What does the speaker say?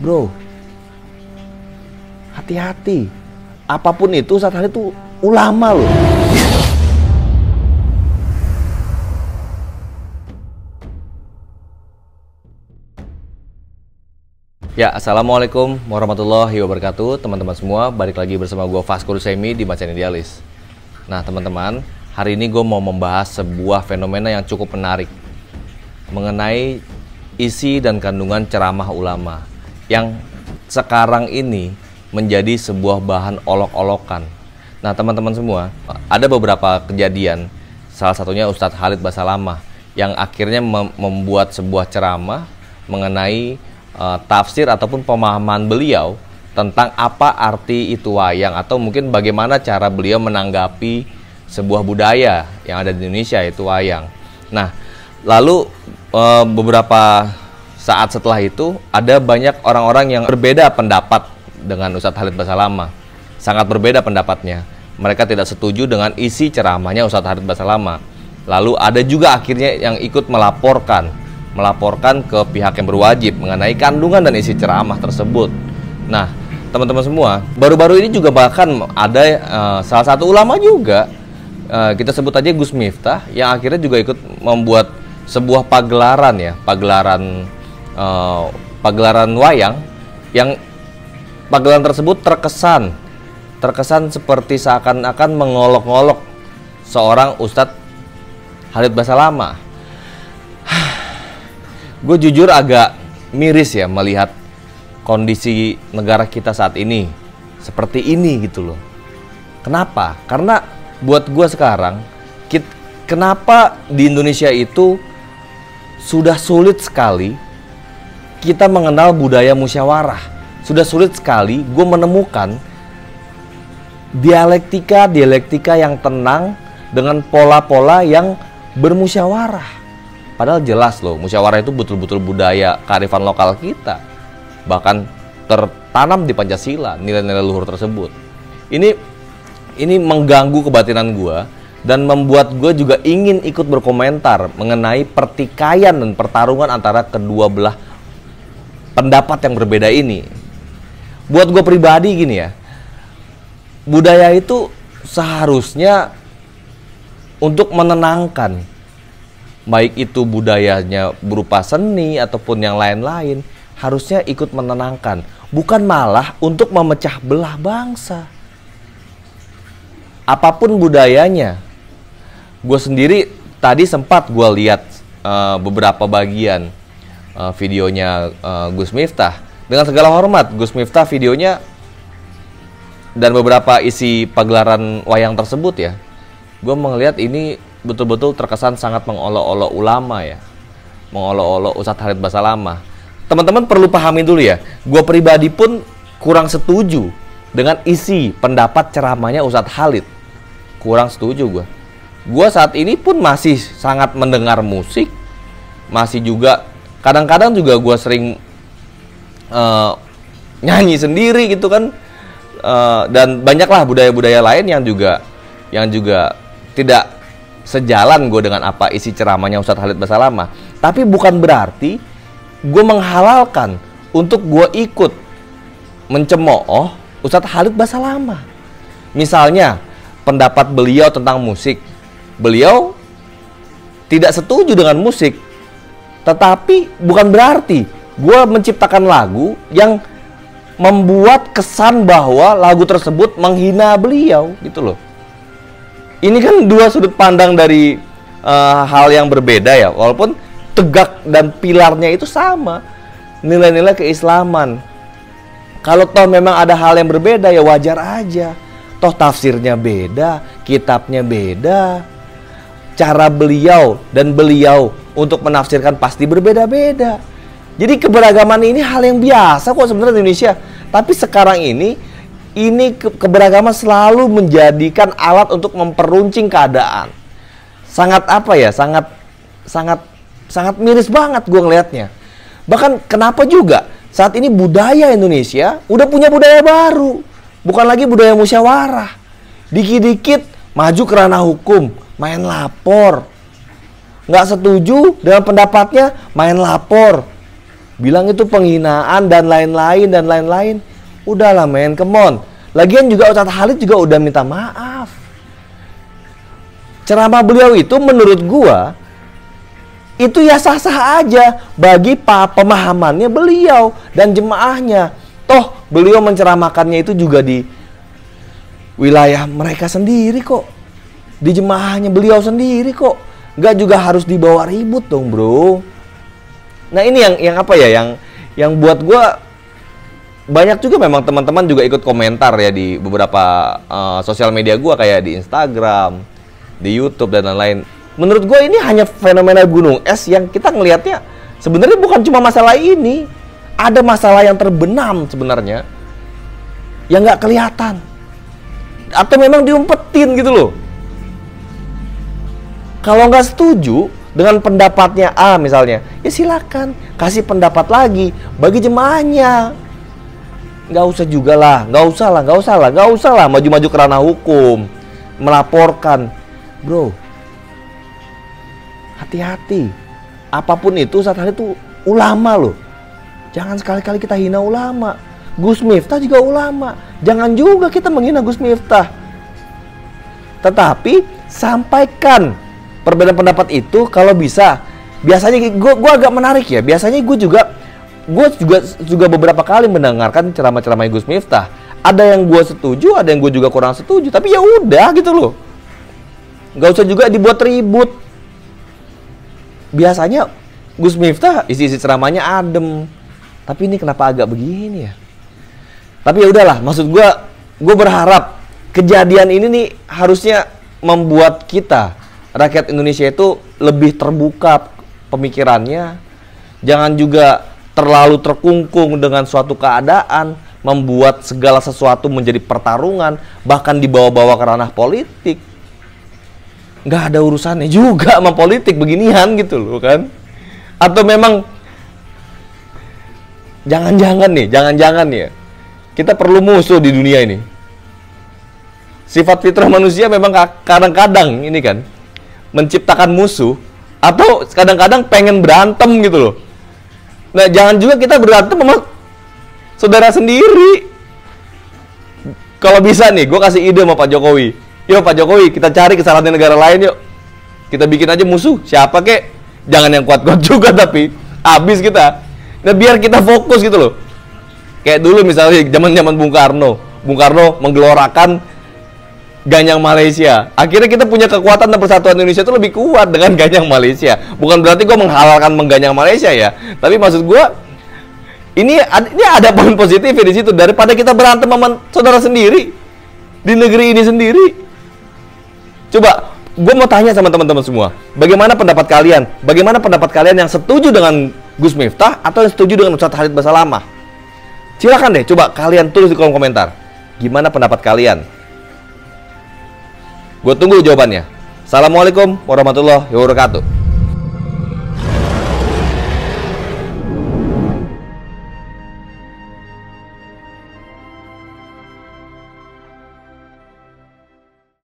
Bro, hati-hati. Apapun itu, Ustadz Khalid itu ulama loh. Ya, assalamualaikum warahmatullahi wabarakatuh, teman-teman semua. Balik lagi bersama gue Faskur Semi di Macan Idealis. Nah, teman-teman, hari ini gue mau membahas sebuah fenomena yang cukup menarik mengenai isi dan kandungan ceramah ulama yang sekarang ini menjadi sebuah bahan olok-olokan. Nah, teman-teman semua, ada beberapa kejadian, salah satunya Ustadz Khalid Basalamah yang akhirnya membuat sebuah ceramah mengenai tafsir ataupun pemahaman beliau tentang apa arti itu wayang, atau mungkin bagaimana cara beliau menanggapi sebuah budaya yang ada di Indonesia, yaitu wayang. Nah, lalu beberapa saat setelah itu ada banyak orang-orang yang berbeda pendapat dengan Ustadz Khalid Basalamah. Sangat berbeda pendapatnya. Mereka tidak setuju dengan isi ceramahnya Ustadz Khalid Basalamah. Lalu ada juga akhirnya yang ikut melaporkan ke pihak yang berwajib mengenai kandungan dan isi ceramah tersebut. Nah, teman-teman semua, baru-baru ini juga bahkan ada salah satu ulama juga, kita sebut aja Gus Miftah, yang akhirnya juga ikut membuat sebuah pagelaran ya, pagelaran wayang, yang pagelaran tersebut terkesan seperti seakan-akan mengolok-olok seorang Ustadz Khalid Basalamah. Gue jujur agak miris ya melihat kondisi negara kita saat ini seperti ini gitu loh. Kenapa? Karena buat gue sekarang, kenapa di Indonesia itu sudah sulit sekali kita mengenal budaya musyawarah. Sudah sulit sekali gue menemukan dialektika yang tenang dengan pola-pola yang bermusyawarah. Padahal jelas loh, musyawarah itu betul-betul budaya kearifan lokal kita. Bahkan tertanam di Pancasila nilai-nilai luhur tersebut. Ini mengganggu kebatinan gue dan membuat gue juga ingin ikut berkomentar mengenai pertikaian dan pertarungan antara kedua belah pendapat yang berbeda ini. Buat gue pribadi gini ya, budaya itu seharusnya untuk menenangkan, baik itu budayanya berupa seni ataupun yang lain-lain, harusnya ikut menenangkan, bukan malah untuk memecah belah bangsa. Apapun budayanya, gue sendiri tadi sempat gue lihat beberapa bagian videonya Gus Miftah. Dengan segala hormat, Gus Miftah videonya dan beberapa isi pagelaran wayang tersebut ya, gue melihat ini betul-betul terkesan sangat mengolok-olok ulama ya, mengolok-olok Ustadz Khalid Basalamah. Teman-teman perlu pahami dulu ya, gue pribadi pun kurang setuju dengan isi pendapat ceramahnya Ustadz Khalid. Kurang setuju gue. Gue saat ini pun masih sangat mendengar musik, masih juga kadang-kadang juga gue sering nyanyi sendiri gitu kan, dan banyaklah budaya-budaya lain yang juga tidak sejalan gue dengan apa isi ceramahnya Ustadz Khalid Basalamah. Tapi bukan berarti gue menghalalkan untuk gue ikut mencemooh Ustadz Khalid Basalamah. Misalnya pendapat beliau tentang musik, beliau tidak setuju dengan musik, tetapi bukan berarti gue menciptakan lagu yang membuat kesan bahwa lagu tersebut menghina beliau gitu loh. Ini kan dua sudut pandang dari hal yang berbeda ya, walaupun tegak dan pilarnya itu sama, nilai-nilai keislaman. Kalau toh memang ada hal yang berbeda ya wajar aja. Toh tafsirnya beda, kitabnya beda, cara beliau untuk menafsirkan pasti berbeda-beda. Jadi keberagaman ini hal yang biasa kok sebenarnya di Indonesia. Tapi sekarang ini keberagaman selalu menjadikan alat untuk memperuncing keadaan. Sangat apa ya? Sangat miris banget gue ngelihatnya. Bahkan kenapa juga saat ini budaya Indonesia udah punya budaya baru, bukan lagi budaya musyawarah. Dikit-dikit maju ke ranah hukum, main lapor. Nggak setuju dengan pendapatnya, main lapor. bilang itu penghinaan dan lain-lain. Udahlah men, come on. Lagian juga Ustadz Khalid juga udah minta maaf. Ceramah beliau itu menurut gua itu ya sah-sah aja bagi pemahamannya beliau dan jemaahnya. Toh beliau menceramahkannya itu juga di wilayah mereka sendiri kok. Di jemaahnya beliau sendiri kok. Nggak juga harus dibawa ribut dong, bro. Nah, ini yang apa ya, yang buat gua banyak juga memang teman-teman juga ikut komentar ya di beberapa sosial media gua kayak di Instagram, di YouTube dan lain-lain. Menurut gue ini hanya fenomena gunung es yang kita ngelihatnya sebenarnya bukan cuma masalah ini. Ada masalah yang terbenam sebenarnya yang nggak kelihatan atau memang diumpetin gitu loh. Kalau nggak setuju dengan pendapatnya A misalnya, ya silakan kasih pendapat lagi bagi jemaahnya. Nggak usah lah maju-maju ke ranah hukum, melaporkan. Bro, hati-hati. Apapun itu, Ustadz Khalid itu ulama loh. Jangan sekali-kali kita hina ulama. Gus Miftah juga ulama. Jangan juga kita menghina Gus Miftah. Tetapi sampaikan perbedaan pendapat itu kalau bisa. Biasanya gue agak menarik ya. Biasanya gue juga beberapa kali mendengarkan ceramah-ceramah Gus Miftah. Ada yang gue setuju, ada yang gue juga kurang setuju. Tapi ya udah gitu loh. Nggak usah juga dibuat ribut. Biasanya Gus Miftah isi-isi ceramahnya adem. Tapi ini kenapa agak begini ya? Tapi ya udahlah, maksud gue berharap kejadian ini nih harusnya membuat kita rakyat Indonesia itu lebih terbuka pemikirannya. Jangan juga terlalu terkungkung dengan suatu keadaan, membuat segala sesuatu menjadi pertarungan, bahkan dibawa-bawa ke ranah politik. Nggak ada urusannya juga sama politik beginian gitu loh kan. Atau memang jangan-jangan ya kita perlu musuh di dunia ini. Sifat fitrah manusia memang kadang-kadang ini kan menciptakan musuh, atau kadang-kadang pengen berantem gitu loh. Nah, jangan juga kita berantem sama saudara sendiri. Kalau bisa nih, gue kasih ide sama Pak Jokowi. Yuk Pak Jokowi, kita cari kesalahan negara lain yuk. Kita bikin aja musuh, siapa kek? Jangan yang kuat-kuat juga tapi habis kita. Nah, biar kita fokus gitu loh. Kayak dulu misalnya zaman-zaman Bung Karno menggelorakan Ganyang Malaysia. Akhirnya kita punya kekuatan dan persatuan Indonesia itu lebih kuat dengan Ganyang Malaysia. Bukan berarti gue menghalalkan mengganyang Malaysia ya. Tapi maksud gue ini ada poin positifnya di situ, daripada kita berantem sama saudara sendiri di negeri ini sendiri. Coba, gue mau tanya sama teman-teman semua, bagaimana pendapat kalian? Bagaimana pendapat kalian yang setuju dengan Gus Miftah atau yang setuju dengan Ustadz Khalid Basalamah? Silakan deh, coba kalian tulis di kolom komentar. Gimana pendapat kalian? Gue tunggu jawabannya. Assalamualaikum warahmatullahi wabarakatuh.